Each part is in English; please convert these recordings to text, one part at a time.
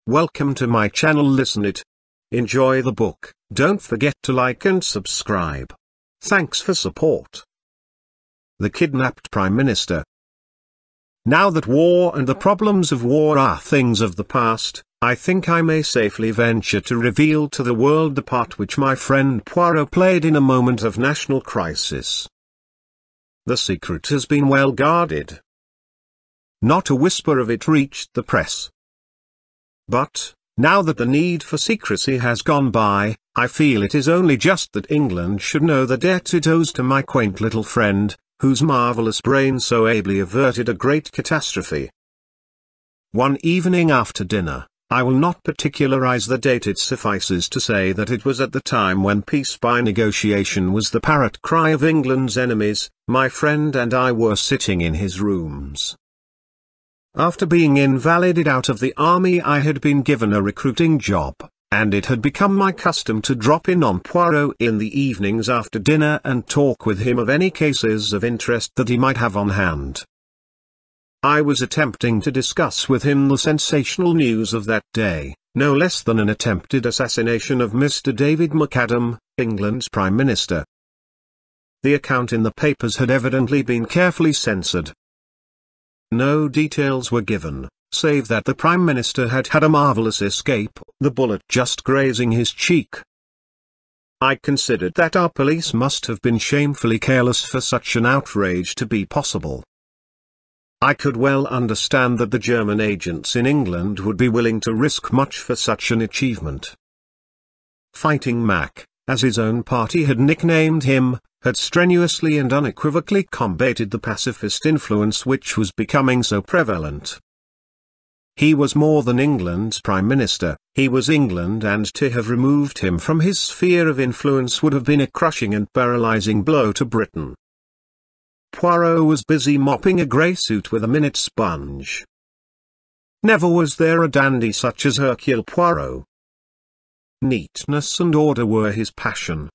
Welcome to my channel. Listen it. Enjoy the book. Don't forget to like and subscribe. Thanks for support. The Kidnapped Prime Minister. Now that war and the problems of war are things of the past, I think I may safely venture to reveal to the world the part which my friend Poirot played in a moment of national crisis. The secret has been well guarded. Not a whisper of it reached the press. But, now that the need for secrecy has gone by, I feel it is only just that England should know the debt it owes to my quaint little friend, whose marvelous brain so ably averted a great catastrophe. One evening after dinner, I will not particularize the date, it suffices to say that it was at the time when peace by negotiation was the parrot cry of England's enemies, my friend and I were sitting in his rooms. After being invalided out of the army, I had been given a recruiting job, and it had become my custom to drop in on Poirot in the evenings after dinner and talk with him of any cases of interest that he might have on hand. I was attempting to discuss with him the sensational news of that day, no less than an attempted assassination of Mr. David McAdam, England's Prime Minister. The account in the papers had evidently been carefully censored. No details were given, save that the Prime Minister had had a marvellous escape, the bullet just grazing his cheek. I considered that our police must have been shamefully careless for such an outrage to be possible. I could well understand that the German agents in England would be willing to risk much for such an achievement. Fighting Mac, as his own party had nicknamed him, had strenuously and unequivocally combated the pacifist influence which was becoming so prevalent. He was more than England's Prime Minister, he was England, and to have removed him from his sphere of influence would have been a crushing and paralyzing blow to Britain. Poirot was busy mopping a grey suit with a minute sponge. Never was there a dandy such as Hercule Poirot. Neatness and order were his passion.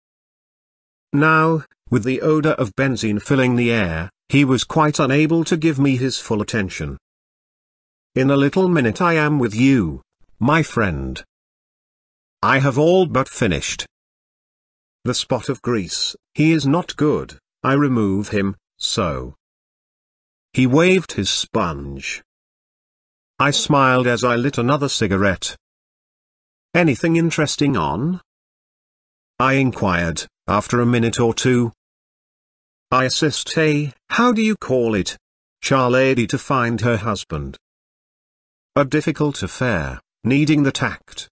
Now, with the odour of benzene filling the air, he was quite unable to give me his full attention. In a little minute I am with you, my friend. I have all but finished. The spot of grease, he is not good, I remove him, so. He waved his sponge. I smiled as I lit another cigarette. Anything interesting on? I inquired, after a minute or two. I assist a, how do you call it, charlady to find her husband. A difficult affair, needing the tact.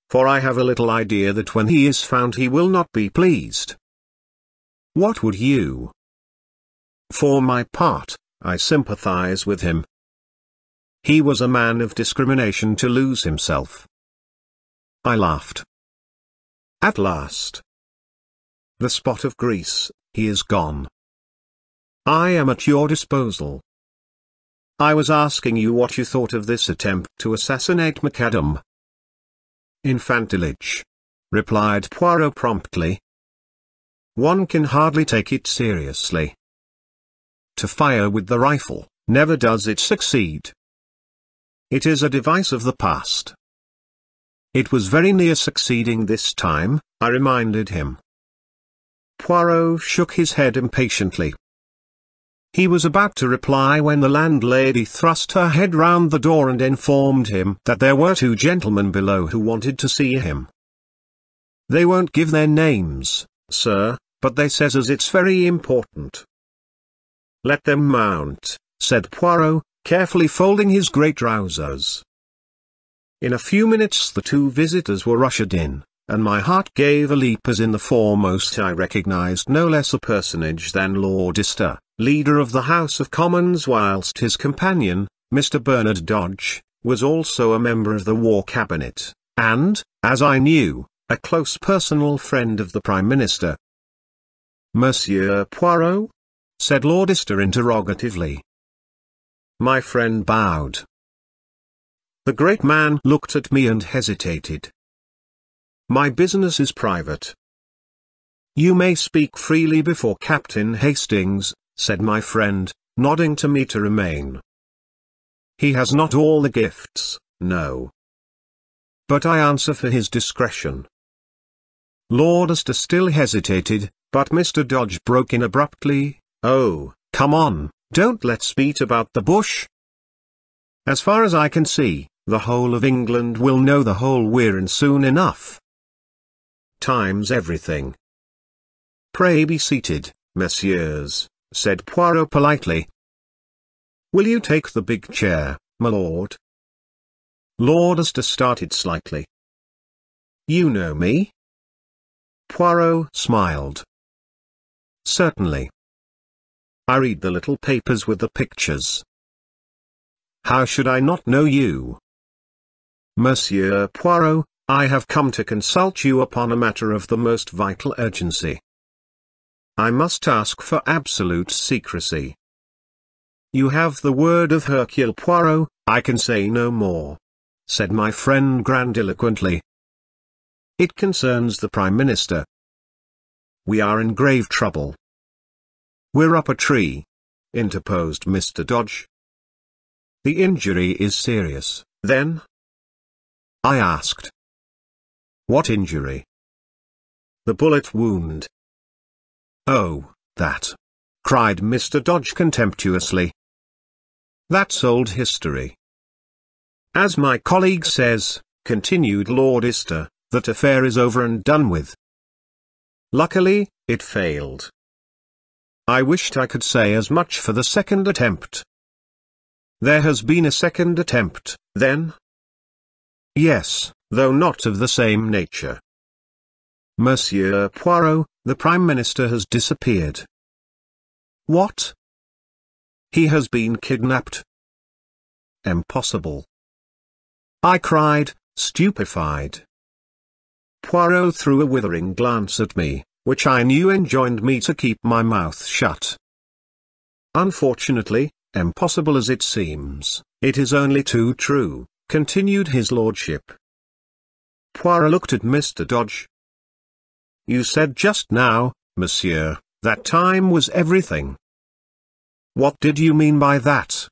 For I have a little idea that when he is found he will not be pleased. What would you? For my part, I sympathize with him. He was a man of discrimination to lose himself. I laughed. At last. The spot of grease, he is gone. I am at your disposal. I was asking you what you thought of this attempt to assassinate McAdam. Infantillage, replied Poirot promptly. One can hardly take it seriously. To fire with the rifle, never does it succeed. It is a device of the past. It was very near succeeding this time, I reminded him. Poirot shook his head impatiently. He was about to reply when the landlady thrust her head round the door and informed him that there were two gentlemen below who wanted to see him. They won't give their names, sir, but they says as it's very important. Let them mount, said Poirot, carefully folding his grey trousers. In a few minutes the two visitors were ushered in, and my heart gave a leap as in the foremost I recognized no less a personage than Lord Lister, leader of the House of Commons, whilst his companion, Mr. Bernard Dodge, was also a member of the War Cabinet, and, as I knew, a close personal friend of the Prime Minister. Monsieur Poirot? Said Lord Lister interrogatively. My friend bowed. The great man looked at me and hesitated. My business is private. You may speak freely before Captain Hastings, said my friend, nodding to me to remain. He has not all the gifts, no, but I answer for his discretion." Lord Astor still hesitated, but Mr. Dodge broke in abruptly, "Oh, come on, don't let's beat about the bush. As far as I can see, the whole of England will know the whole we're in soon enough. Time's everything." "Pray be seated, messieurs," said Poirot politely. "Will you take the big chair, my lord?" Lord Astor started slightly. "You know me?" Poirot smiled. "Certainly. I read the little papers with the pictures." "How should I not know you?" "Monsieur Poirot, I have come to consult you upon a matter of the most vital urgency. I must ask for absolute secrecy." "You have the word of Hercule Poirot, I can say no more," said my friend grandiloquently. "It concerns the Prime Minister." "We are in grave trouble." "We're up a tree," interposed Mr. Dodge. "The injury is serious, then?" I asked. "What injury?" "The bullet wound." "Oh, that!" cried Mr. Dodge contemptuously. "That's old history." "As my colleague says," continued Lord Astor, "that affair is over and done with. Luckily, it failed. I wished I could say as much for the second attempt." "There has been a second attempt, then?" "Yes, though not of the same nature." "Monsieur Poirot, the Prime Minister has disappeared." "What?" "He has been kidnapped." "Impossible!" I cried, stupefied. Poirot threw a withering glance at me, which I knew enjoined me to keep my mouth shut. "Unfortunately, impossible as it seems, it is only too true," continued his lordship. Poirot looked at Mr. Dodge. "You said just now, monsieur, that time was everything. What did you mean by that?"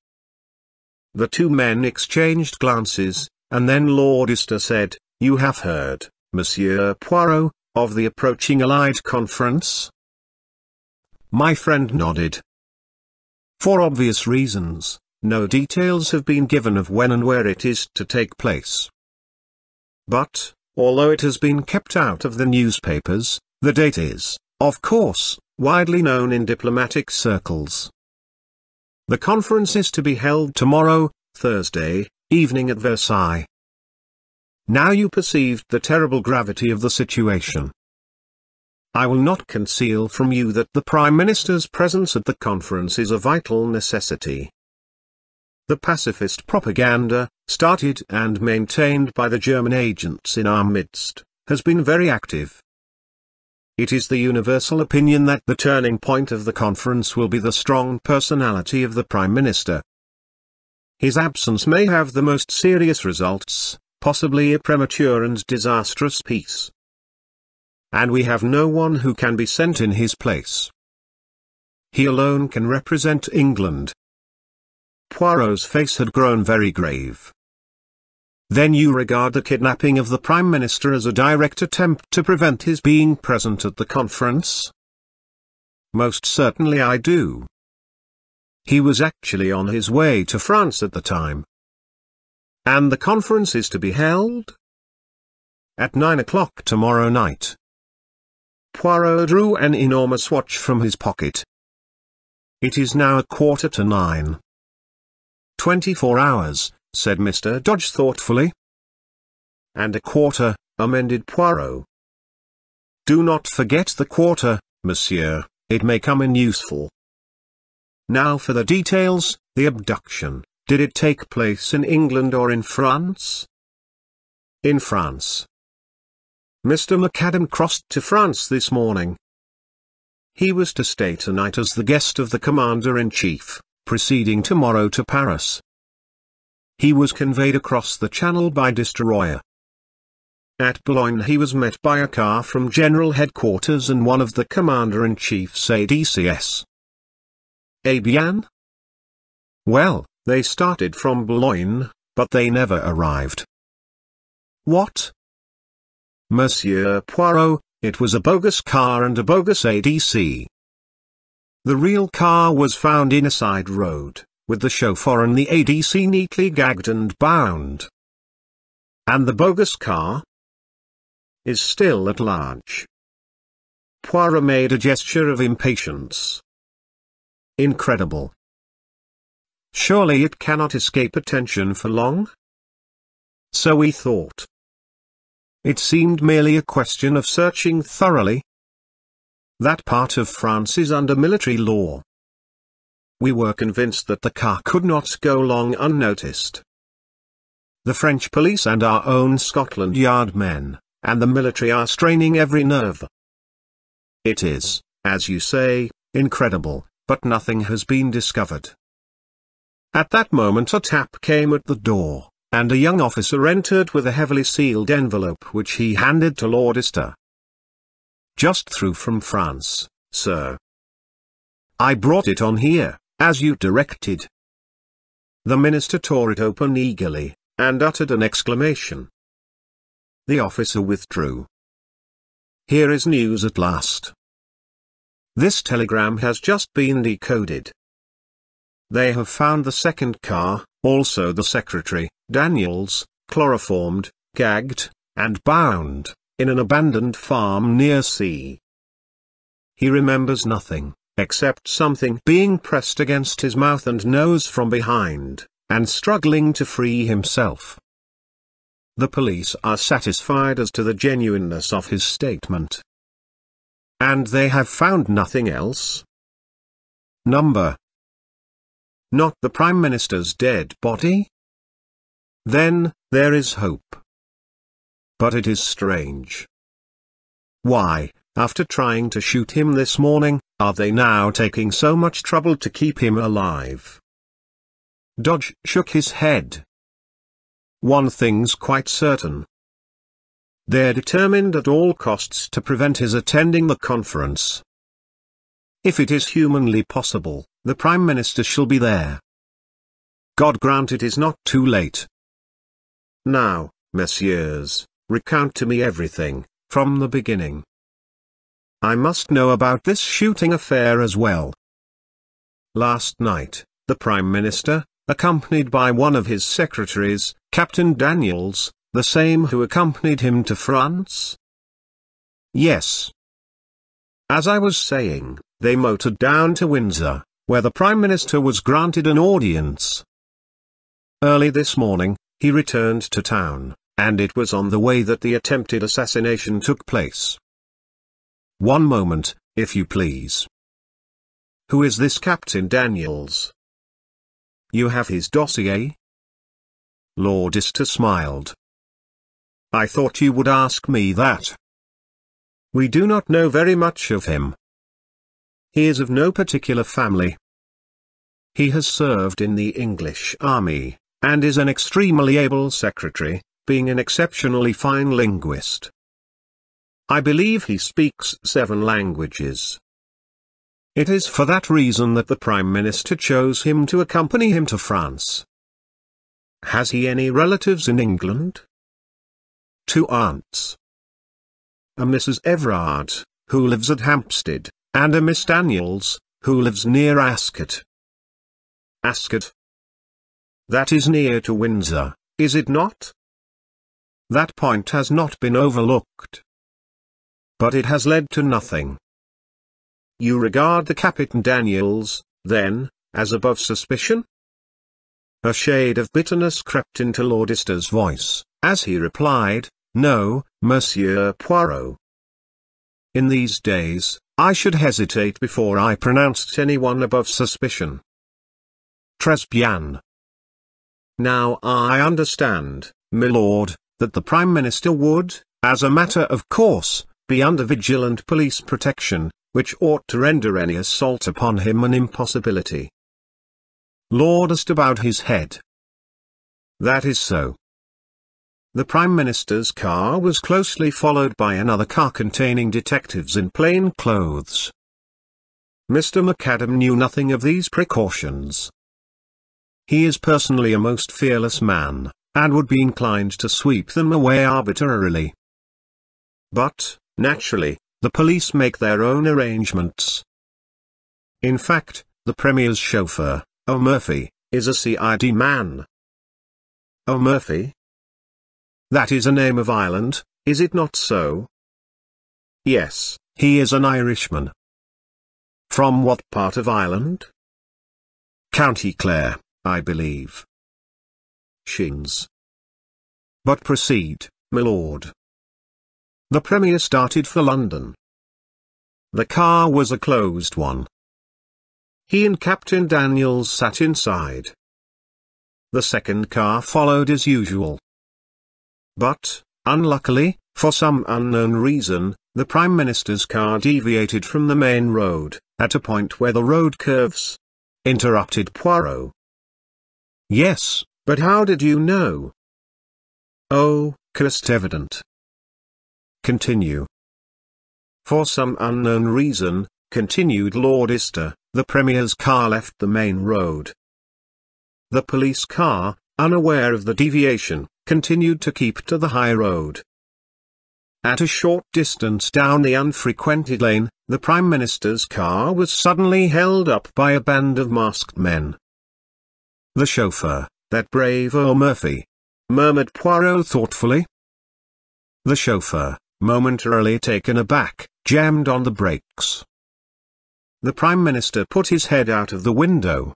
The two men exchanged glances, and then Lord Astor said, "You have heard, Monsieur Poirot, of the approaching Allied conference?" My friend nodded. "For obvious reasons, no details have been given of when and where it is to take place. But, although it has been kept out of the newspapers, the date is, of course, widely known in diplomatic circles. The conference is to be held tomorrow, Thursday, evening at Versailles." Now you perceived the terrible gravity of the situation. I will not conceal from you that the Prime Minister's presence at the conference is a vital necessity. The pacifist propaganda, started and maintained by the German agents in our midst, has been very active. It is the universal opinion that the turning point of the conference will be the strong personality of the Prime Minister. His absence may have the most serious results, possibly a premature and disastrous peace. And we have no one who can be sent in his place. He alone can represent England. Poirot's face had grown very grave. "Then you regard the kidnapping of the Prime Minister as a direct attempt to prevent his being present at the conference?" "Most certainly I do. He was actually on his way to France at the time." "And the conference is to be held?" "At 9 o'clock tomorrow night." Poirot drew an enormous watch from his pocket. "It is now 9:15. 24 hours, said Mr. Dodge thoughtfully. "And a quarter," amended Poirot. "Do not forget the quarter, monsieur, it may come in useful. Now for the details. The abduction, did it take place in England or in France?" "In France. Mr. McAdam crossed to France this morning. He was to stay tonight as the guest of the Commander-in-Chief, proceeding tomorrow to Paris. He was conveyed across the Channel by destroyer. At Boulogne he was met by a car from General Headquarters and one of the Commander-in-Chief's ADCS. Eh bien? Well, they started from Boulogne, but they never arrived. What? Monsieur Poirot, it was a bogus car and a bogus ADC. The real car was found in a side road, with the chauffeur and the ADC neatly gagged and bound. And the bogus car is still at large. Poirot made a gesture of impatience. Incredible. Surely it cannot escape attention for long? So we thought. It seemed merely a question of searching thoroughly. That part of France is under military law. We were convinced that the car could not go long unnoticed. The French police and our own Scotland Yard men, and the military are straining every nerve. It is, as you say, incredible, but nothing has been discovered. At that moment a tap came at the door, and a young officer entered with a heavily sealed envelope which he handed to Lord Lister. Just through from France, sir. I brought it on here, as you directed. The minister tore it open eagerly, and uttered an exclamation. The officer withdrew. Here is news at last. This telegram has just been decoded. They have found the second car, also the secretary, Daniels, chloroformed, gagged, and bound, in an abandoned farm near sea. He remembers nothing, except something being pressed against his mouth and nose from behind, and struggling to free himself. The police are satisfied as to the genuineness of his statement. And they have found nothing else? Not the Prime Minister's dead body? Then, there is hope. But it is strange. Why, after trying to shoot him this morning, are they now taking so much trouble to keep him alive? Dodge shook his head. One thing's quite certain. They're determined at all costs to prevent his attending the conference. If it is humanly possible, the Prime Minister shall be there. God grant it is not too late. Now, messieurs, recount to me everything, from the beginning. I must know about this shooting affair as well. Last night, the Prime Minister, accompanied by one of his secretaries, Captain Daniels, the same who accompanied him to France? Yes. As I was saying, they motored down to Windsor, where the Prime Minister was granted an audience. Early this morning, he returned to town, and it was on the way that the attempted assassination took place. One moment, if you please. Who is this Captain Daniels? You have his dossier? Lord Lister smiled. I thought you would ask me that. We do not know very much of him. He is of no particular family. He has served in the English army, and is an extremely able secretary, being an exceptionally fine linguist. I believe he speaks 7 languages. It is for that reason that the Prime Minister chose him to accompany him to France. Has he any relatives in England? 2 aunts. A Mrs. Everard, who lives at Hampstead, and a Miss Daniels, who lives near Ascot. Ascot? That is near to Windsor, is it not? That point has not been overlooked. But it has led to nothing. You regard the Captain Daniels, then, as above suspicion? A shade of bitterness crept into Lord Lister's voice, as he replied, No, Monsieur Poirot. In these days, I should hesitate before I pronounced anyone above suspicion. Très bien. Now I understand, my lord, that the Prime Minister would, as a matter of course, be under vigilant police protection, which ought to render any assault upon him an impossibility. Lord Lister bowed his head. That is so. The Prime Minister's car was closely followed by another car containing detectives in plain clothes. Mr. McAdam knew nothing of these precautions. He is personally a most fearless man, and would be inclined to sweep them away arbitrarily. But, naturally, the police make their own arrangements. In fact, the Premier's chauffeur, O'Murphy, is a CID man. O'Murphy? That is a name of Ireland, is it not so? Yes, he is an Irishman. From what part of Ireland? County Clare, I believe. Shins. But proceed, my lord. The Premier started for London. The car was a closed one. He and Captain Daniels sat inside. The second car followed as usual. But, unluckily, for some unknown reason, the Prime Minister's car deviated from the main road, at a point where the road curves. Interrupted Poirot. Yes, but how did you know? Oh, just evident. Continue. For some unknown reason, continued Lord Easter, the Premier's car left the main road. The police car, unaware of the deviation, continued to keep to the high road. At a short distance down the unfrequented lane, the Prime Minister's car was suddenly held up by a band of masked men. The chauffeur, that brave O'Murphy, murmured Poirot thoughtfully. The chauffeur, momentarily taken aback, jammed on the brakes. The Prime Minister put his head out of the window.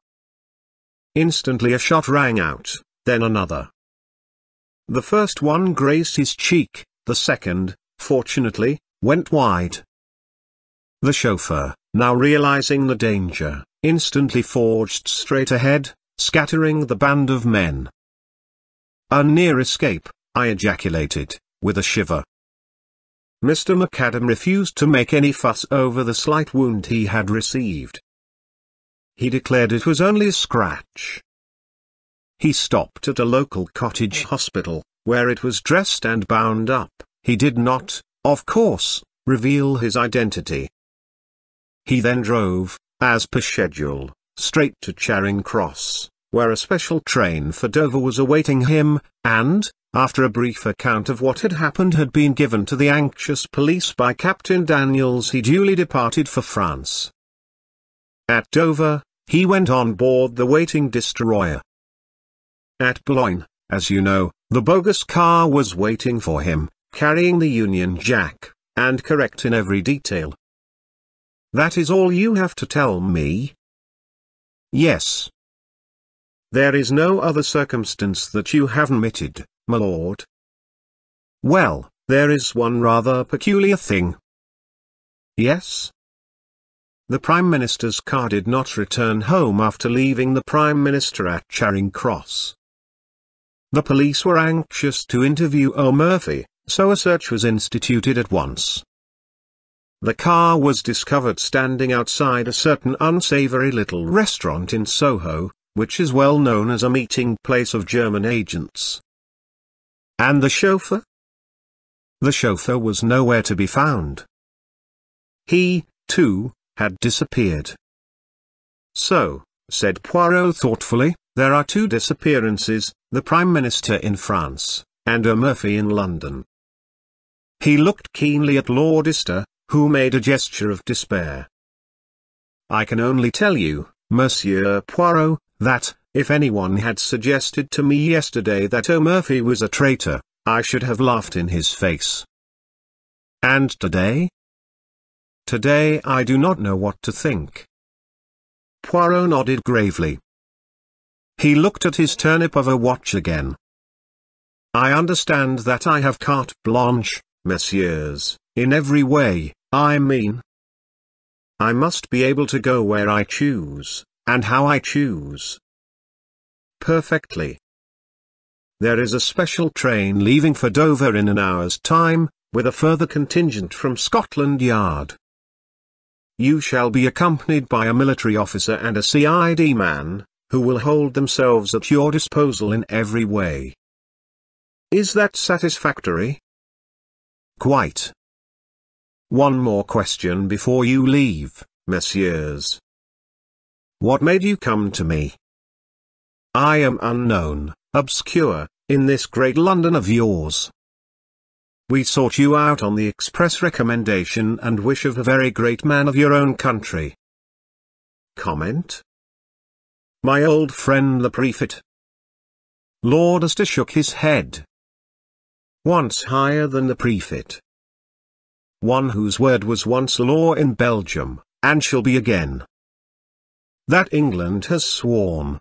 Instantly a shot rang out, then another. The first one grazed his cheek, the second, fortunately, went wide. The chauffeur, now realizing the danger, instantly forged straight ahead, scattering the band of men. A near escape, I ejaculated, with a shiver. Mr. McAdam refused to make any fuss over the slight wound he had received. He declared it was only a scratch. He stopped at a local cottage hospital, where it was dressed and bound up. He did not, of course, reveal his identity. He then drove, as per schedule, straight to Charing Cross, where a special train for Dover was awaiting him, and, after a brief account of what had been given to the anxious police by Captain Daniels, he duly departed for France. At Dover, he went on board the waiting destroyer. At Boulogne, as you know, the bogus car was waiting for him, carrying the Union Jack, and correct in every detail. That is all you have to tell me? Yes. There is no other circumstance that you have omitted, my lord? Well, there is one rather peculiar thing. Yes? The Prime Minister's car did not return home after leaving the Prime Minister at Charing Cross. The police were anxious to interview O'Murphy, so a search was instituted at once. The car was discovered standing outside a certain unsavory little restaurant in Soho, which is well known as a meeting place of German agents. And the chauffeur? The chauffeur was nowhere to be found. He, too, had disappeared. So, said Poirot thoughtfully, there are two disappearances, the Prime Minister in France, and O'Murphy in London. He looked keenly at Lord Easter, who made a gesture of despair. I can only tell you, Monsieur Poirot, that, if anyone had suggested to me yesterday that O'Murphy was a traitor, I should have laughed in his face. And today? Today I do not know what to think. Poirot nodded gravely. He looked at his turnip of a watch again. I understand that I have carte blanche, messieurs, in every way, I mean. I must be able to go where I choose, and how I choose. Perfectly. There is a special train leaving for Dover in an hour's time, with a further contingent from Scotland Yard. You shall be accompanied by a military officer and a CID man, who will hold themselves at your disposal in every way. Is that satisfactory? Quite. One more question before you leave, messieurs. What made you come to me? I am unknown, obscure, in this great London of yours. We sought you out on the express recommendation and wish of a very great man of your own country. Comment? My old friend the prefect. Lord Astor shook his head. Once higher than the prefect. One whose word was once law in Belgium, and shall be again. That England has sworn.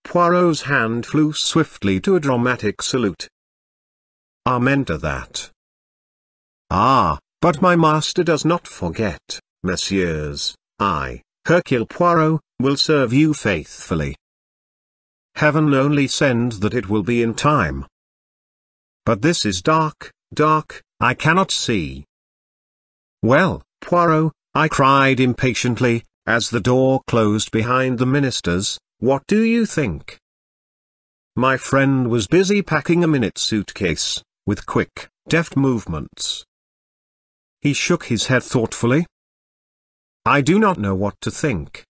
Poirot's hand flew swiftly to a dramatic salute. Amen to that. Ah, but my master does not forget, messieurs, I, Hercule Poirot, will serve you faithfully. Heaven only send that it will be in time. But this is dark, dark, I cannot see. Well, Poirot, I cried impatiently, as the door closed behind the ministers, what do you think? My friend was busy packing a minute suitcase, with quick, deft movements. He shook his head thoughtfully. I do not know what to think.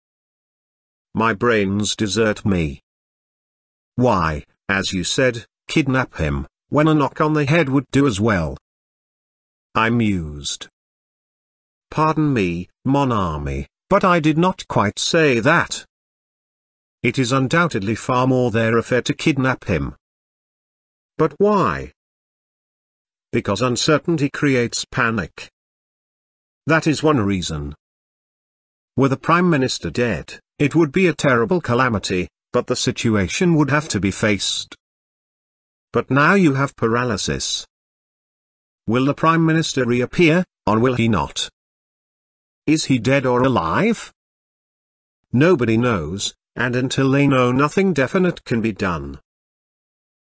My brains desert me. Why, as you said, kidnap him, when a knock on the head would do as well. I mused. Pardon me, mon ami, but I did not quite say that. It is undoubtedly far more their affair to kidnap him. But why? Because uncertainty creates panic. That is one reason. Were the Prime Minister dead, it would be a terrible calamity, but the situation would have to be faced. But now you have paralysis. Will the Prime Minister reappear, or will he not? Is he dead or alive? Nobody knows, and until they know, nothing definite can be done.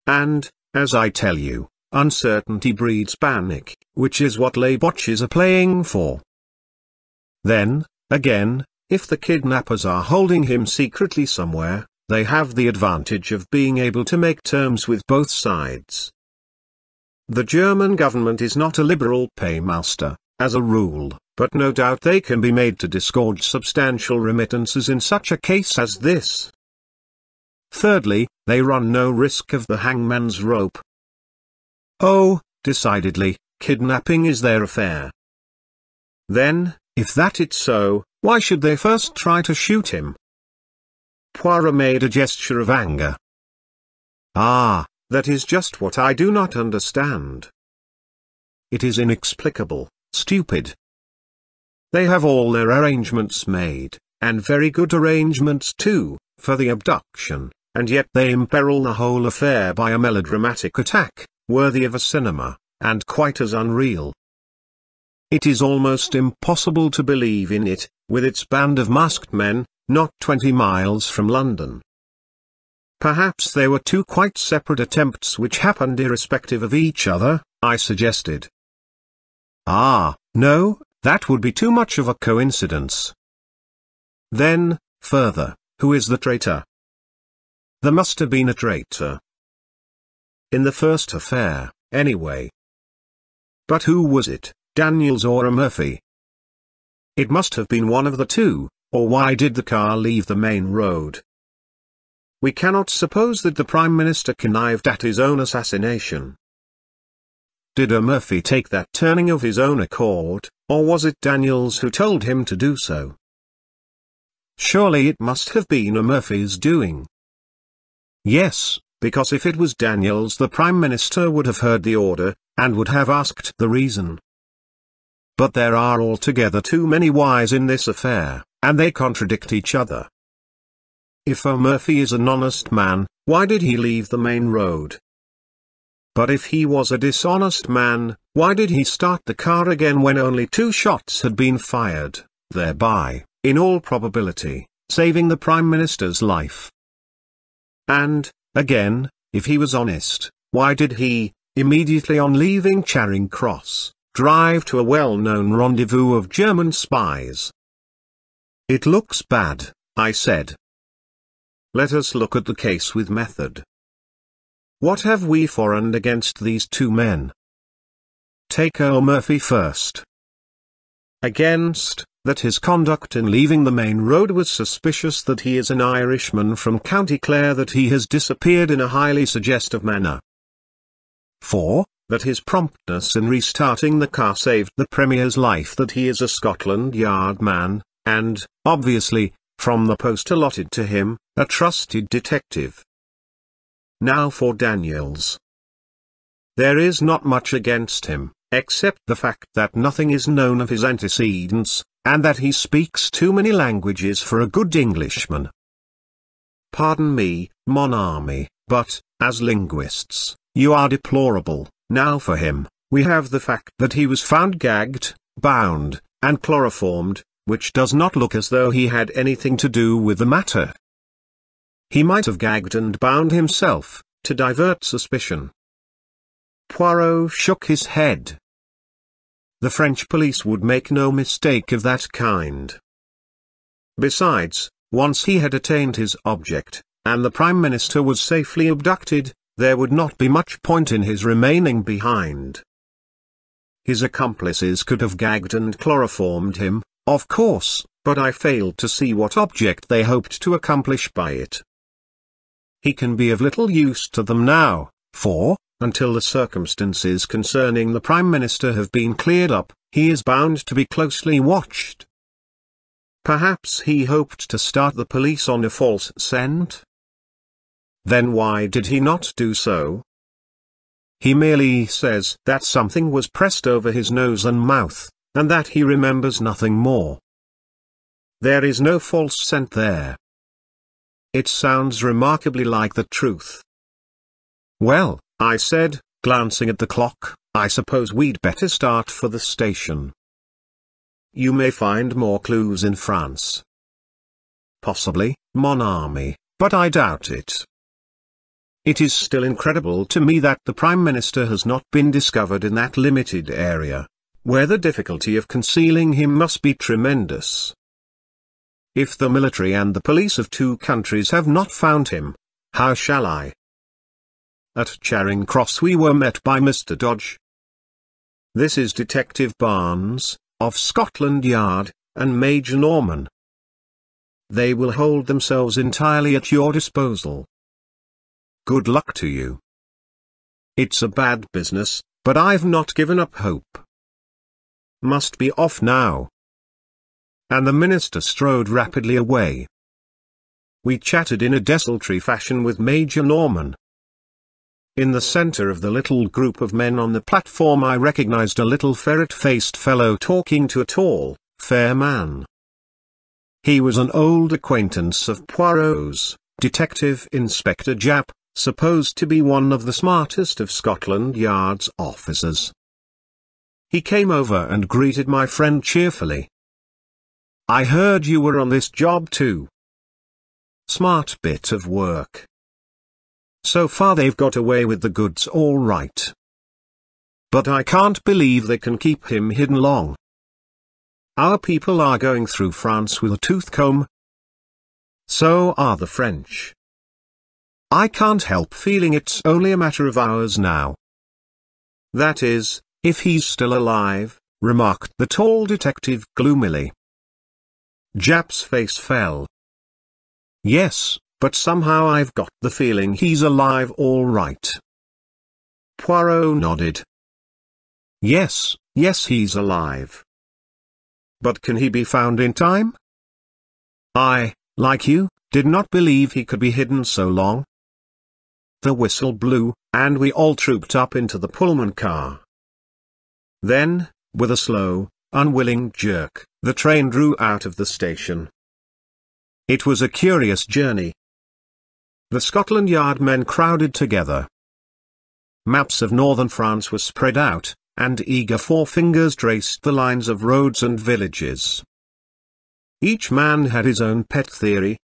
And, as I tell you, uncertainty breeds panic, which is what les botches are playing for. Then, again, if the kidnappers are holding him secretly somewhere, they have the advantage of being able to make terms with both sides. The German government is not a liberal paymaster, as a rule, but no doubt they can be made to disgorge substantial remittances in such a case as this. Thirdly, they run no risk of the hangman's rope. Oh, decidedly, kidnapping is their affair. Then, if that is so, why should they first try to shoot him? Poirot made a gesture of anger. Ah, that is just what I do not understand. It is inexplicable, stupid. They have all their arrangements made, and very good arrangements too, for the abduction, and yet they imperil the whole affair by a melodramatic attack, worthy of a cinema, and quite as unreal. It is almost impossible to believe in it, with its band of masked men, not 20 miles from London. Perhaps there were two quite separate attempts which happened irrespective of each other, I suggested. Ah, no, that would be too much of a coincidence. Then, further, who is the traitor? There must have been a traitor. In the first affair, anyway. But who was it, Daniels or Murphy? It must have been one of the two, or why did the car leave the main road? We cannot suppose that the Prime Minister connived at his own assassination. Did Murphy take that turning of his own accord, or was it Daniels who told him to do so? Surely it must have been Murphy's doing. Yes, because if it was Daniels, the Prime Minister would have heard the order, and would have asked the reason. But there are altogether too many whys in this affair, and they contradict each other. If Murphy is an honest man, why did he leave the main road? But if he was a dishonest man, why did he start the car again when only 2 shots had been fired, thereby, in all probability, saving the Prime Minister's life? And, again, if he was honest, why did he, immediately on leaving Charing Cross, drive to a well-known rendezvous of German spies? It looks bad, I said. Let us look at the case with method. What have we for and against these two men? Take Murphy first. Against, that his conduct in leaving the main road was suspicious, that he is an Irishman from County Clare, that he has disappeared in a highly suggestive manner. 4. That his promptness in restarting the car saved the Premier's life, that he is a Scotland Yard man, and, obviously, from the post allotted to him, a trusted detective. Now for Daniels. There is not much against him, except the fact that nothing is known of his antecedents, and that he speaks too many languages for a good Englishman. Pardon me, mon ami, but, as linguists, you are deplorable. Now for him, we have the fact that he was found gagged, bound, and chloroformed, which does not look as though he had anything to do with the matter. He might have gagged and bound himself, to divert suspicion. Poirot shook his head. The French police would make no mistake of that kind. Besides, once he had attained his object, and the Prime Minister was safely abducted, there would not be much point in his remaining behind. His accomplices could have gagged and chloroformed him, of course, but I failed to see what object they hoped to accomplish by it. He can be of little use to them now, for, until the circumstances concerning the Prime Minister have been cleared up, he is bound to be closely watched. Perhaps he hoped to start the police on a false scent? Then why did he not do so? He merely says that something was pressed over his nose and mouth, and that he remembers nothing more. There is no false scent there. It sounds remarkably like the truth. Well, I said, glancing at the clock, I suppose we'd better start for the station. You may find more clues in France. Possibly, mon ami, but I doubt it. It is still incredible to me that the Prime Minister has not been discovered in that limited area, where the difficulty of concealing him must be tremendous. If the military and the police of two countries have not found him, how shall I? At Charing Cross we were met by Mr. Dodge. This is Detective Barnes, of Scotland Yard, and Major Norman. They will hold themselves entirely at your disposal. Good luck to you. It's a bad business, but I've not given up hope. Must be off now. And the minister strode rapidly away. We chatted in a desultory fashion with Major Norman. In the center of the little group of men on the platform I recognized a little ferret-faced fellow talking to a tall, fair man. He was an old acquaintance of Poirot's, Detective Inspector Japp, supposed to be one of the smartest of Scotland Yard's officers. He came over and greeted my friend cheerfully. I heard you were on this job too. Smart bit of work. So far they've got away with the goods all right. But I can't believe they can keep him hidden long. Our people are going through France with a tooth comb. So are the French. I can't help feeling it's only a matter of hours now. That is, if he's still alive, remarked the tall detective gloomily. Japp's face fell. Yes, but somehow I've got the feeling he's alive all right. Poirot nodded. Yes, he's alive. But can he be found in time? I, like you, did not believe he could be hidden so long. The whistle blew, and we all trooped up into the Pullman car. Then, with a slow, unwilling jerk, the train drew out of the station. It was a curious journey. The Scotland Yard men crowded together. Maps of northern France were spread out, and eager forefingers traced the lines of roads and villages. Each man had his own pet theory.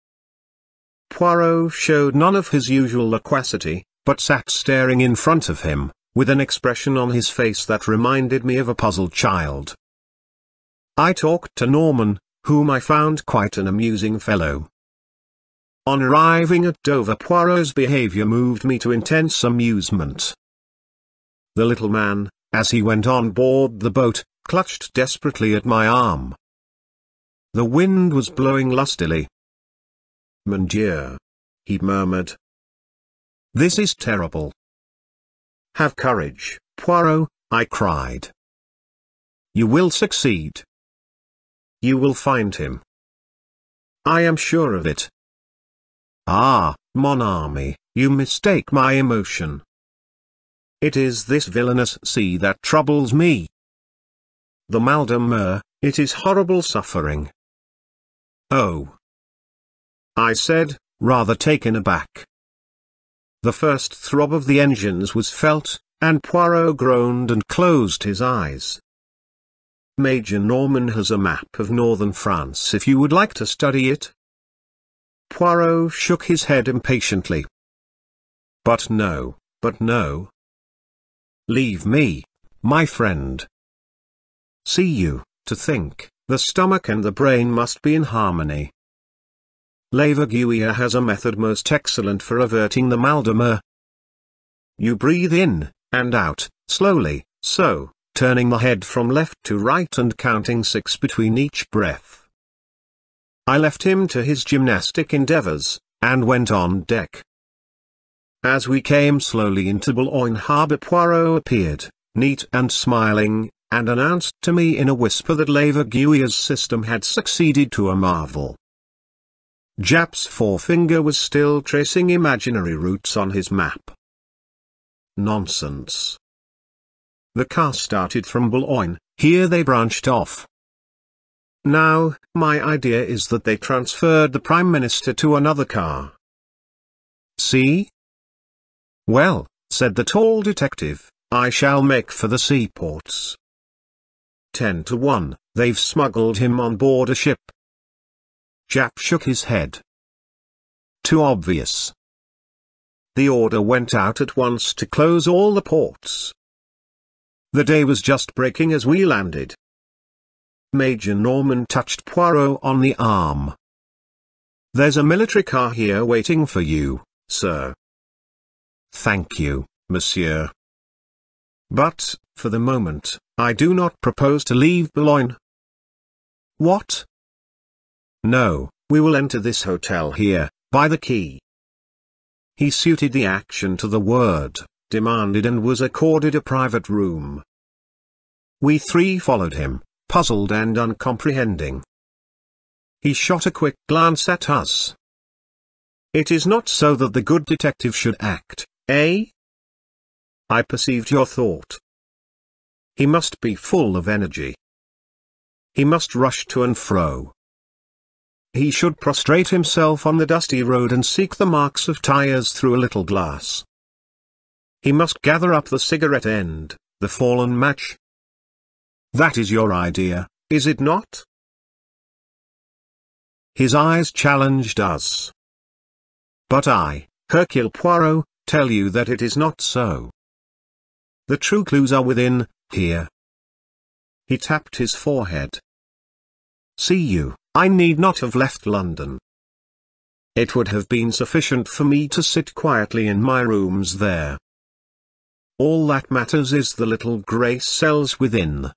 Poirot showed none of his usual loquacity, but sat staring in front of him, with an expression on his face that reminded me of a puzzled child. I talked to Norman, whom I found quite an amusing fellow. On arriving at Dover, Poirot's behavior moved me to intense amusement. The little man, as he went on board the boat, clutched desperately at my arm. The wind was blowing lustily. "Mon Dieu," he murmured. "This is terrible." "Have courage, Poirot," I cried. "You will succeed. You will find him. I am sure of it." "Ah, mon ami, you mistake my emotion. It is this villainous sea that troubles me. The mal de mer, it is horrible suffering." "Oh," I said, rather taken aback. The first throb of the engines was felt, and Poirot groaned and closed his eyes. "Major Norman has a map of northern France if you would like to study it." Poirot shook his head impatiently. But no. Leave me, my friend. See you, to think, the stomach and the brain must be in harmony. Leverguier has a method most excellent for averting the mal de mer. You breathe in, and out, slowly, so, turning the head from left to right and counting 6 between each breath. I left him to his gymnastic endeavors, and went on deck. As we came slowly into Boulogne harbour, Poirot appeared, neat and smiling, and announced to me in a whisper that Leverguier's system had succeeded to a marvel. Japp's forefinger was still tracing imaginary routes on his map. Nonsense. The car started from Boulogne, here they branched off. Now, my idea is that they transferred the Prime Minister to another car. See? Well, said the tall detective, I shall make for the seaports. 10 to 1, they've smuggled him on board a ship. Japp shook his head. Too obvious. The order went out at once to close all the ports. The day was just breaking as we landed. Major Norman touched Poirot on the arm. There's a military car here waiting for you, sir. Thank you, monsieur. But, for the moment, I do not propose to leave Boulogne. What? No, we will enter this hotel here, by the quay. He suited the action to the word, demanded and was accorded a private room. We three followed him, puzzled and uncomprehending. He shot a quick glance at us. It is not so that the good detective should act, eh? I perceived your thought. He must be full of energy. He must rush to and fro. He should prostrate himself on the dusty road and seek the marks of tires through a little glass. He must gather up the cigarette end, the fallen match. That is your idea, is it not? His eyes challenged us. But I, Hercule Poirot, tell you that it is not so. The true clues are within, here. He tapped his forehead. See you, I need not have left London. It would have been sufficient for me to sit quietly in my rooms there. All that matters is the little grey cells within.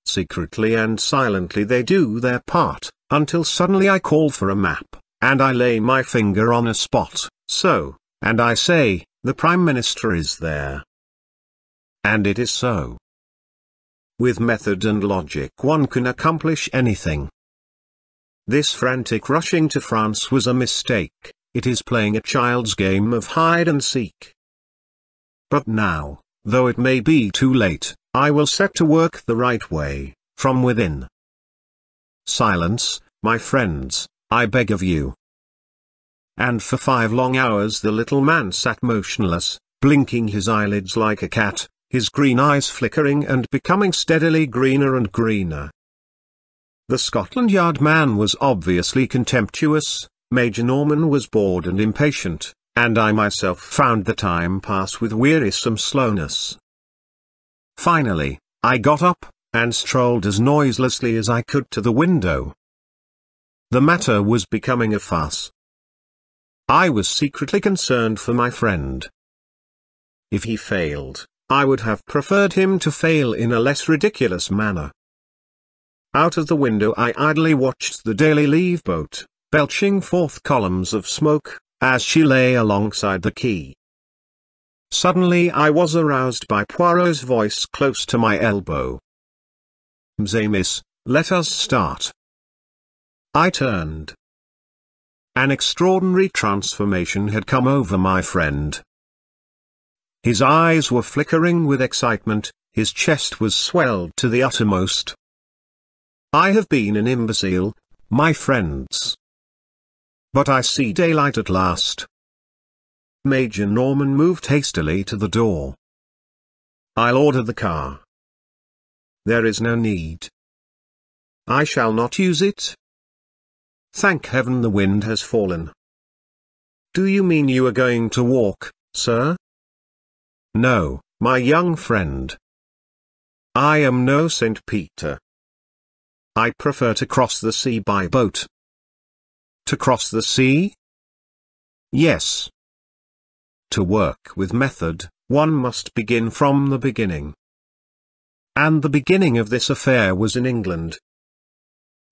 Secretly and silently they do their part, until suddenly I call for a map, and I lay my finger on a spot, so, and I say, the Prime Minister is there. And it is so. With method and logic one can accomplish anything. This frantic rushing to France was a mistake, it is playing a child's game of hide and seek. But now, though it may be too late, I will set to work the right way, from within. Silence, my friends, I beg of you. And for 5 long hours the little man sat motionless, blinking his eyelids like a cat, his green eyes flickering and becoming steadily greener and greener. The Scotland Yard man was obviously contemptuous, Major Norman was bored and impatient, and I myself found the time pass with wearisome slowness. Finally, I got up, and strolled as noiselessly as I could to the window. The matter was becoming a farce. I was secretly concerned for my friend. If he failed, I would have preferred him to fail in a less ridiculous manner. Out of the window I idly watched the Daily Leave boat, belching forth columns of smoke, as she lay alongside the quay. Suddenly I was aroused by Poirot's voice close to my elbow. "Miss, let us start." I turned. An extraordinary transformation had come over my friend. His eyes were flickering with excitement, his chest was swelled to the uttermost. "I have been an imbecile, my friends. But I see daylight at last." Major Norman moved hastily to the door. "I'll order the car." "There is no need." "I shall not use it." "Thank heaven the wind has fallen." "Do you mean you are going to walk, sir?" "No, my young friend. I am no St. Peter. I prefer to cross the sea by boat." "To cross the sea?" "Yes. To work with method, one must begin from the beginning. And the beginning of this affair was in England.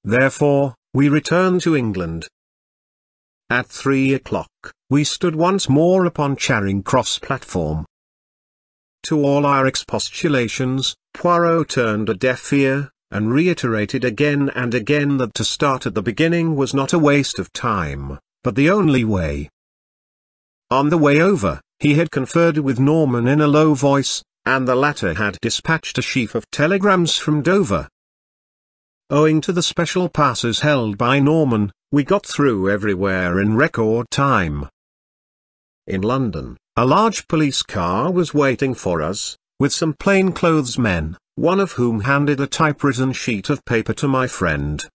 Therefore, we return to England." At 3 o'clock, we stood once more upon Charing Cross platform. To all our expostulations, Poirot turned a deaf ear, and reiterated again and again that to start at the beginning was not a waste of time, but the only way. On the way over, he had conferred with Norman in a low voice, and the latter had dispatched a sheaf of telegrams from Dover. Owing to the special passes held by Norman, we got through everywhere in record time. In London, a large police car was waiting for us, with some plainclothes men, one of whom handed a typewritten sheet of paper to my friend.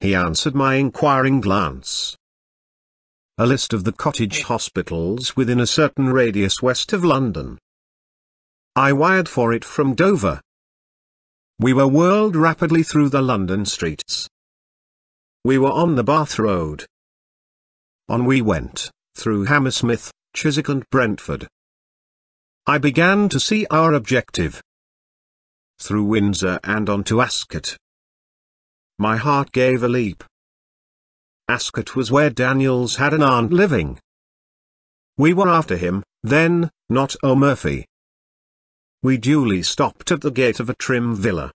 He answered my inquiring glance. A list of the cottage hospitals within a certain radius west of London. I wired for it from Dover. We were whirled rapidly through the London streets. We were on the Bath Road. On we went, through Hammersmith, Chiswick and Brentford. I began to see our objective. Through Windsor and on to Ascot. My heart gave a leap. Ascot was where Daniels had an aunt living. We were after him, then, not O'Murphy. We duly stopped at the gate of a trim villa.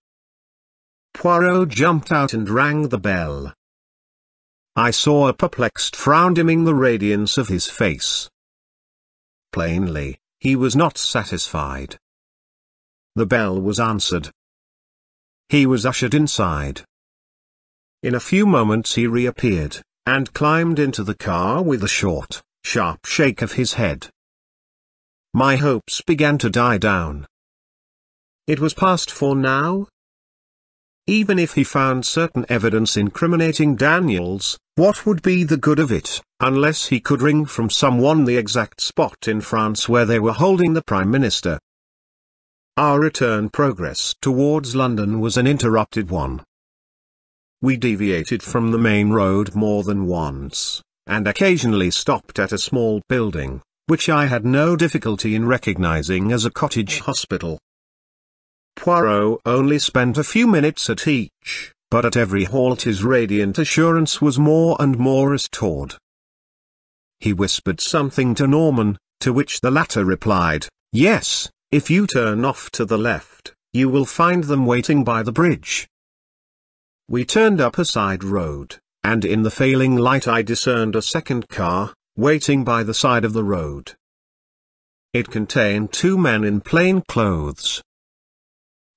Poirot jumped out and rang the bell. I saw a perplexed frown dimming the radiance of his face. Plainly, he was not satisfied. The bell was answered. He was ushered inside. In a few moments he reappeared, and climbed into the car with a short, sharp shake of his head. My hopes began to die down. It was past 4 now. Even if he found certain evidence incriminating Daniels, what would be the good of it, unless he could wring from someone the exact spot in France where they were holding the Prime Minister? Our return progress towards London was an interrupted one. We deviated from the main road more than once, and occasionally stopped at a small building, which I had no difficulty in recognizing as a cottage hospital. Poirot only spent a few minutes at each, but at every halt his radiant assurance was more and more restored. He whispered something to Norman, to which the latter replied, "Yes, if you turn off to the left, you will find them waiting by the bridge." We turned up a side road, and in the failing light I discerned a second car, waiting by the side of the road. It contained 2 men in plain clothes.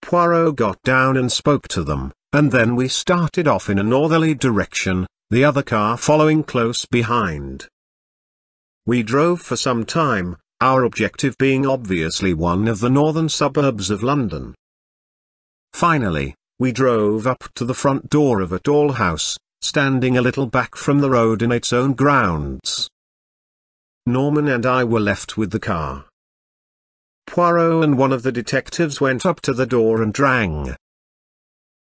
Poirot got down and spoke to them, and then we started off in a northerly direction, the other car following close behind. We drove for some time, our objective being obviously one of the northern suburbs of London. Finally, we drove up to the front door of a tall house, standing a little back from the road in its own grounds. Norman and I were left with the car. Poirot and one of the detectives went up to the door and rang.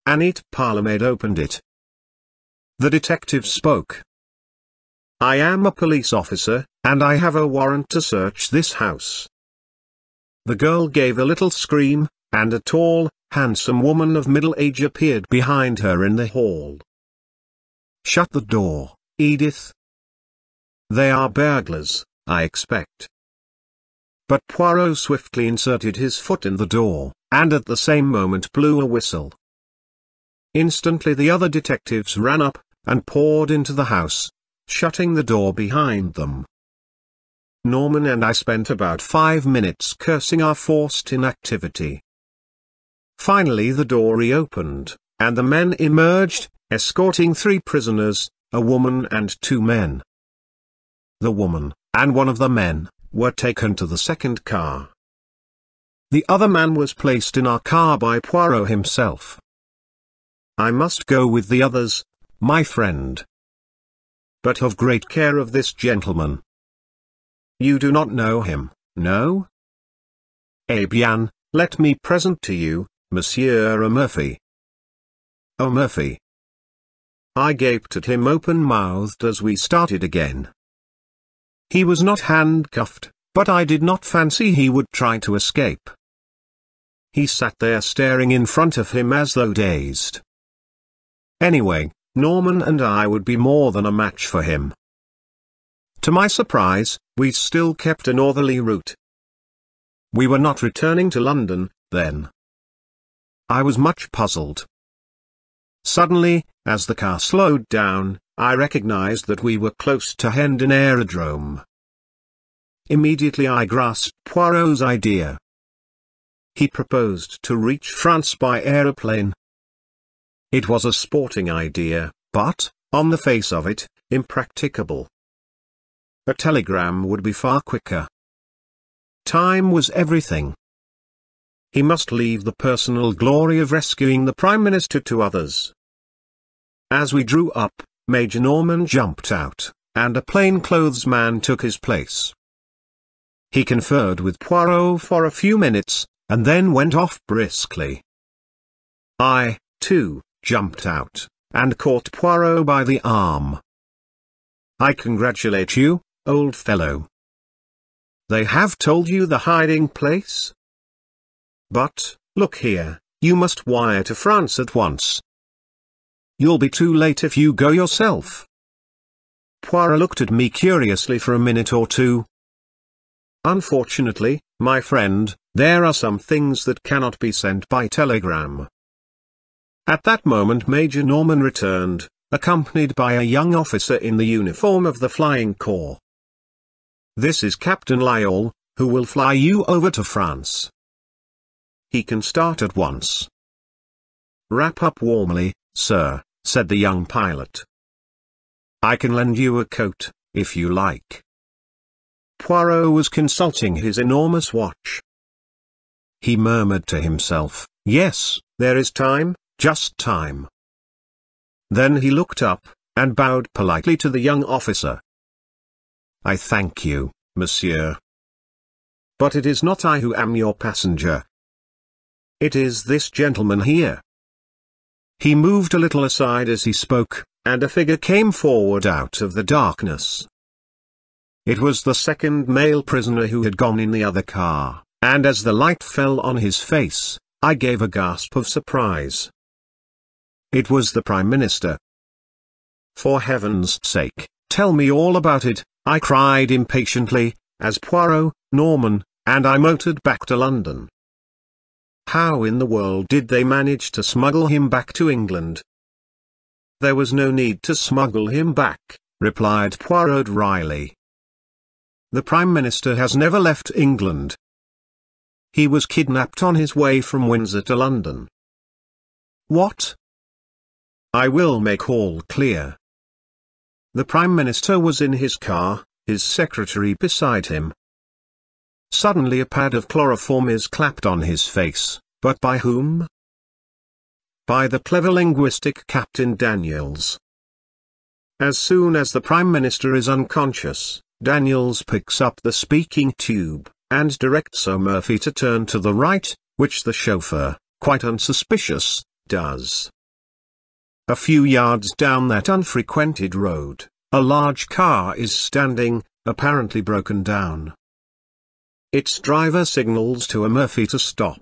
A neat parlourmaid opened it. The detective spoke. "I am a police officer, and I have a warrant to search this house." The girl gave a little scream, and a tall, handsome woman of middle age appeared behind her in the hall. "Shut the door, Edith. They are burglars, I expect." But Poirot swiftly inserted his foot in the door, and at the same moment blew a whistle. Instantly the other detectives ran up, and poured into the house, shutting the door behind them. Norman and I spent about 5 minutes cursing our forced inactivity. Finally the door reopened, and the men emerged, escorting 3 prisoners, a woman and 2 men. The woman, and one of the men, were taken to the second car. The other man was placed in our car by Poirot himself. "I must go with the others, my friend. But have great care of this gentleman. You do not know him, no? Eh bien, let me present to you, Monsieur Murphy." Murphy. I gaped at him open-mouthed as we started again. He was not handcuffed, but I did not fancy he would try to escape. He sat there staring in front of him as though dazed. Anyway, Norman and I would be more than a match for him. To my surprise, we still kept a northerly route. We were not returning to London, then. I was much puzzled. Suddenly, as the car slowed down, I recognized that we were close to Hendon Aerodrome. Immediately I grasped Poirot's idea. He proposed to reach France by aeroplane. It was a sporting idea, but, on the face of it, impracticable. A telegram would be far quicker. Time was everything. He must leave the personal glory of rescuing the Prime Minister to others. As we drew up, Major Norman jumped out, and a plainclothes man took his place. He conferred with Poirot for a few minutes, and then went off briskly. I, too, jumped out, and caught Poirot by the arm. "I congratulate you, old fellow. They have told you the hiding place? But, look here, you must wire to France at once. You'll be too late if you go yourself." Poirot looked at me curiously for a minute or two. "Unfortunately, my friend, there are some things that cannot be sent by telegram." At that moment Major Norman returned, accompanied by a young officer in the uniform of the Flying Corps. "This is Captain Lyall, who will fly you over to France. He can start at once." "Wrap up warmly, sir," said the young pilot. "I can lend you a coat, if you like." Poirot was consulting his enormous watch. He murmured to himself, "Yes, there is time, just time." Then he looked up, and bowed politely to the young officer. "I thank you, monsieur. But it is not I who am your passenger. It is this gentleman here." He moved a little aside as he spoke, and a figure came forward out of the darkness. It was the second male prisoner who had gone in the other car, and as the light fell on his face, I gave a gasp of surprise. It was the Prime Minister. "For heaven's sake, tell me all about it," I cried impatiently, as Poirot, Norman, and I motored back to London. "How in the world did they manage to smuggle him back to England?" "There was no need to smuggle him back," replied Poirot dryly. "The Prime Minister has never left England. He was kidnapped on his way from Windsor to London." "What?" "I will make all clear. The Prime Minister was in his car, his secretary beside him. Suddenly a pad of chloroform is clapped on his face, but by whom? By the clever linguistic Captain Daniels. As soon as the Prime Minister is unconscious, Daniels picks up the speaking tube, and directs Murphy to turn to the right, which the chauffeur, quite unsuspicious, does. A few yards down that unfrequented road, a large car is standing, apparently broken down. Its driver signals to Murphy to stop.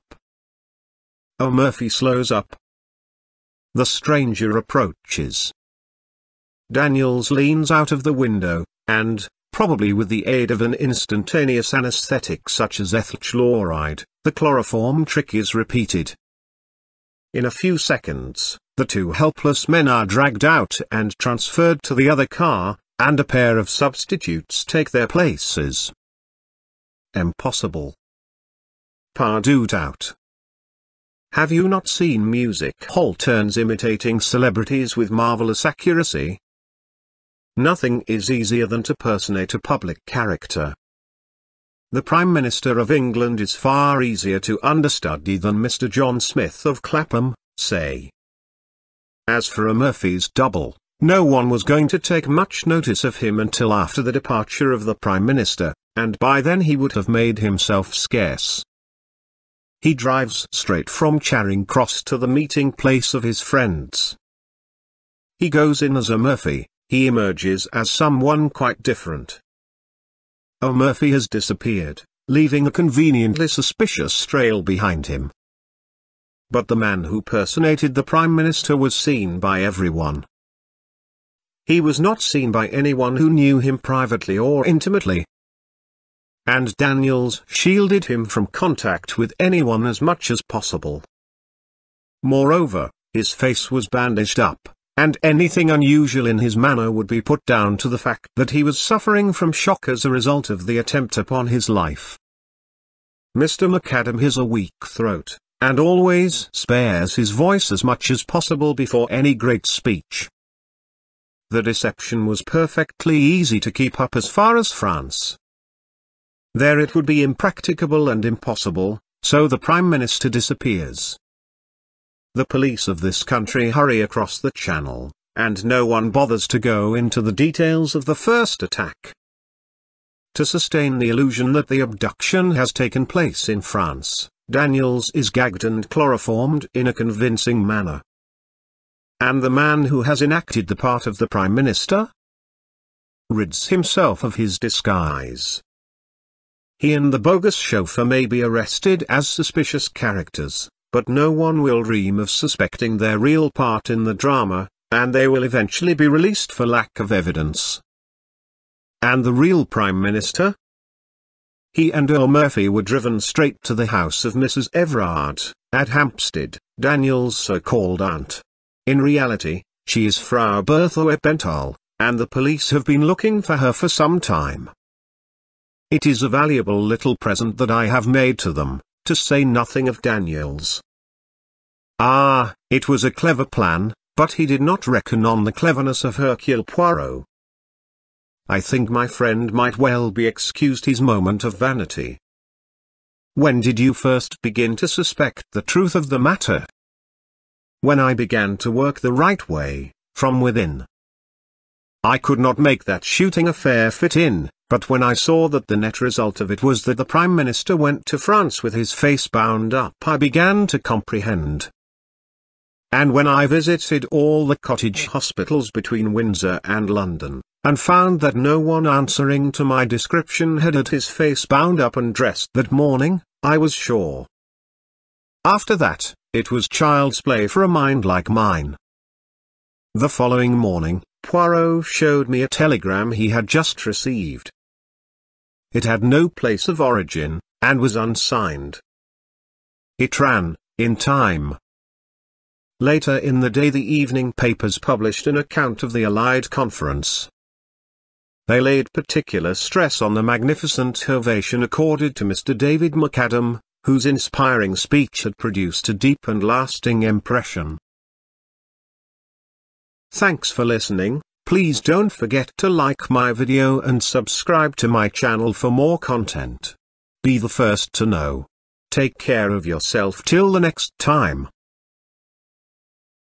Murphy slows up. The stranger approaches. Daniels leans out of the window, and, probably with the aid of an instantaneous anesthetic such as ethyl chloride, the chloroform trick is repeated. In a few seconds, the two helpless men are dragged out and transferred to the other car, and a pair of substitutes take their places. Impossible. Pardon out. Have you not seen music hall turns imitating celebrities with marvelous accuracy? Nothing is easier than to personate a public character. The Prime Minister of England is far easier to understudy than Mr. John Smith of Clapham, say. As for Murphy's double, no one was going to take much notice of him until after the departure of the Prime Minister, and by then he would have made himself scarce. He drives straight from Charing Cross to the meeting place of his friends. He goes in as Murphy, he emerges as someone quite different. Murphy has disappeared, leaving a conveniently suspicious trail behind him. But the man who personated the Prime Minister was seen by everyone. He was not seen by anyone who knew him privately or intimately. And Daniels shielded him from contact with anyone as much as possible. Moreover, his face was bandaged up, and anything unusual in his manner would be put down to the fact that he was suffering from shock as a result of the attempt upon his life. Mr. McAdam has a weak throat, and always spares his voice as much as possible before any great speech. The deception was perfectly easy to keep up as far as France. There it would be impracticable and impossible, so the Prime Minister disappears. The police of this country hurry across the Channel, and no one bothers to go into the details of the first attack. To sustain the illusion that the abduction has taken place in France, Daniels is gagged and chloroformed in a convincing manner. And the man who has enacted the part of the Prime Minister rids himself of his disguise. He and the bogus chauffeur may be arrested as suspicious characters, but no one will dream of suspecting their real part in the drama, and they will eventually be released for lack of evidence. And the real Prime Minister? He and Murphy were driven straight to the house of Mrs. Everard, at Hampstead, Daniel's so-called aunt. In reality, she is Frau Bertha Ebenthal, and the police have been looking for her for some time. It is a valuable little present that I have made to them, to say nothing of Daniels. Ah, it was a clever plan, but he did not reckon on the cleverness of Hercule Poirot. I think my friend might well be excused his moment of vanity. When did you first begin to suspect the truth of the matter? When I began to work the right way, from within. I could not make that shooting affair fit in, but when I saw that the net result of it was that the Prime Minister went to France with his face bound up, I began to comprehend. And when I visited all the cottage hospitals between Windsor and London, and found that no one answering to my description had had his face bound up and dressed that morning, I was sure. After that, it was child's play for a mind like mine. The following morning, Poirot showed me a telegram he had just received. It had no place of origin, and was unsigned. It ran, "In time." Later in the day the evening papers published an account of the Allied conference. They laid particular stress on the magnificent ovation accorded to Mr. David McAdam, whose inspiring speech had produced a deep and lasting impression. Thanks for listening. Please don't forget to like my video and subscribe to my channel for more content. Be the first to know. Take care of yourself till the next time.